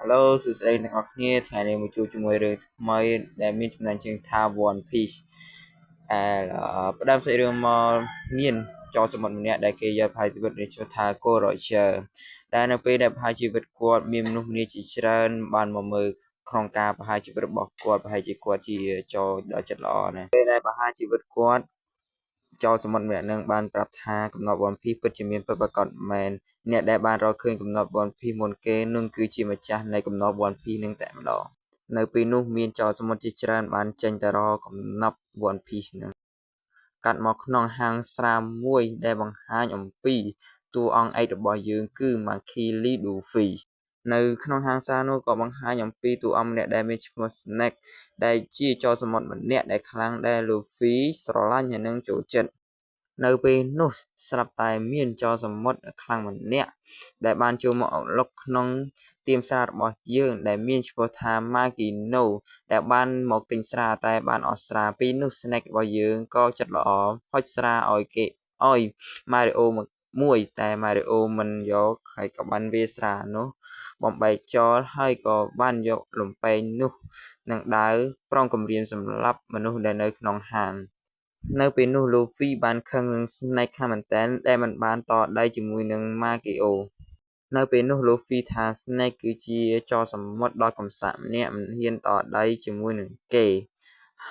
Hello សួស្តីអ្នកនរគ្នាថ្ងៃនេះមកជួបជាមួយរឿងថ្មីដែលមានចំណងជើងថា One Piece ផ្ដើមសាច់រឿងមកមានចោរសមុទ្រម្នាក់ដែលគេយកប្រហារជីវិតនេះឈ្មោះថា Korocher ដែលនៅពេលដែលប្រហារជីវិតគាត់មានមនុស្សម្នាជាច្រើនបានមកមើលក្នុងការប្រហារជីវិតរបស់គាត់ប្រហែលជាគាត់ជាចោរដ៏ចិត្តល្អណាស់ពេលដែលប្រហារជីវិតគាត់ចោរសមុទ្រម្នាក់នឹងបានប្រាប់ថាកំណត់ One Piece ពិតជាមានពិតប្រាកដមែនអ្នកដែលបានរកឃើញកំណត់ One Piece មុនគេនឹងគឺជាម្ចាស់នៃកំណត់ One Piece នឹងតែម្ដងនៅពេលនោះមានចោរសមុទ្រជាច្រើនបានចេញទៅរកកំណត់ One Piece នឹងកាត់មកក្នុងហាងស្រាមួយដែលបង្ហាញអំពីតួអង្គឯករបស់យើងគឺ Monkey Lee Luffy នៅក្នុងហាងស្រានោះក៏បង្ហាញអំពីតួអង្គម្នាក់ដែលមានឈ្មោះ Snake ដែលជាចោរសមុទ្រម្នាក់ដែលខ្លាំងដែល Luffy ស្រឡាញ់ហើយនឹងចូលចិត្តនៅពេលនោះស្រាប់តែមានចោរសមុទ្រខ្លាំងម្នាក់ដែលបានចូលមកអន្លុកក្នុងទៀមស្រារបស់យើងដែលមានឈ្មោះថា Magino ដែលបានមកទិញស្រាតែបានអស់ស្រាពេលនោះ Snake របស់យើងក៏ចិត្តល្អហុចស្រាឲ្យគេឲ្យ Mario មួយតែ Mario មិនយកហើយក៏បានវាស្រានោះបំបែកចោលហើយក៏បានយកលំពែងនោះនឹងដាវប្រងគំរាមសម្រាប់មនុស្សដែលនៅក្នុងហាងនៅពេលនោះ Luffy បានខឹងនឹង Snake ខ្លាំងមែនទែនដែលមិនបានតដៃជាមួយនឹង Magio នៅពេលនោះ Luffy ថា Snake គឺជាចោរសមុទ្រដ៏កំសាកម្នាក់មិនហ៊ានតដៃជាមួយនឹងគេ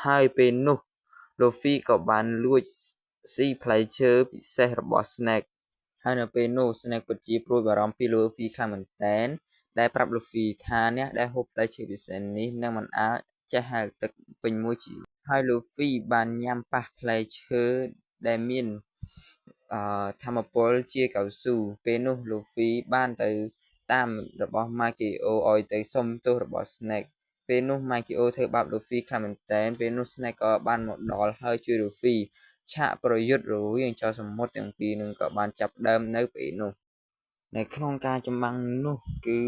ហើយពេលនោះ Luffy ក៏បានលួចស៊ីផ្លែឈើពិសេសរបស់ Snake ហើយនៅពេលនោះ Snake ពិតជាព្រួយបារម្ភពី Luffy ខ្លាំងមែនទែនដែលប្រាប់ Luffy ថាអ្នកដែលហូបផ្លែឈើពិសេសនេះនឹងមិនអាចចេះហែលទឹកពេញមួយជីវិតហើយ Luffy បានញ៉ាំប៉ះផ្លែឈើដែលមានថាមពលជាកៅស៊ូពេលនោះ Luffy បានទៅតាមរបស់ Magio ឲ្យទៅសុំទោសរបស់ Snake ពេលនោះ Magio ធ្វើបាប Luffy ខ្លាំងមែនទែនពេលនោះ Snake ក៏បានមកដល់ហើយជួយ Luffy ឆាកប្រយុទ្ធរវាងចោរសមុទ្រទាំងពីរនឹងក៏បានចាប់ផ្ដើមនៅពេលនោះនៅក្នុងការចម្បាំងនោះគឺ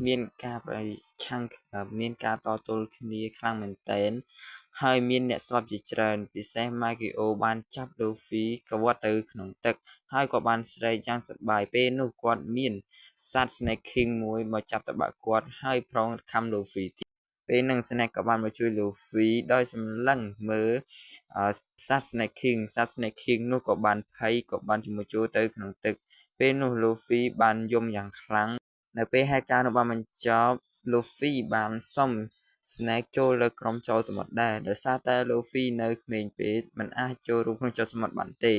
មានការប្រឆាំងមានការតទល់គ្នាខ្លាំងមែនទែនហើយមានអ្នកស្លាប់ជាច្រើនពិសេស Magio បានចាប់ Luffy គាត់ទៅក្នុងទឹកហើយក៏បានស្រែកយ៉ាងសប្បាយពេលនោះគាត់មានសត្វ Snake King មួយមកចាប់ទៅបាក់គាត់ហើយប្រងខំ Luffy ពេលនឹង Snake ក៏បានមកជួយ Luffy ដោយសម្លឹងមើលសត្វ Snake King នោះក៏បានភ័យក៏បានជាមួយចូលទៅក្នុងទឹកពេលនោះ Luffy បានយំយ៉ាងខ្លាំងនៅពេលហេតុការណ៍នោះបានបញ្ចប់ Luffy បានសុំ Snake ចូលលើក្រុមចោរសមុទ្រដែរដោយសារតែ Luffy នៅក្មេងពេកមិនអាចចូលរួមក្នុងចោរសមុទ្របានទេ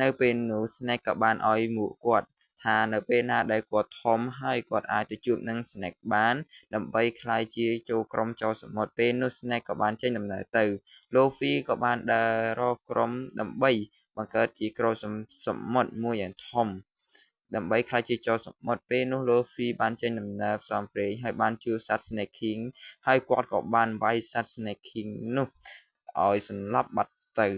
នៅពេលនោះ Snake ក៏បានឲ្យមួកគាត់ថានៅពេលណាដែលគាត់ធំហើយគាត់អាចទៅជួបនឹង Snake បានដើម្បីក្លាយជាចូលក្រុមចោរសមុទ្រពេលនោះ Snake ក៏បានចេញដំណើរទៅ Luffy ក៏បានដើររកក្រុមដើម្បីបង្កើតជាក្រុមសមុទ្រមួយយ៉ាងធំដើម្បីក្លាយជាចោរសមុទ្រពេលនោះ Luffy បានចេញដំណើរផ្សងព្រេងហើយបានជួបសត្វ Snake King ហើយគាត់ក៏បានវាយសត្វ Snake King នោះឲ្យសន្លប់បាត់ទៅ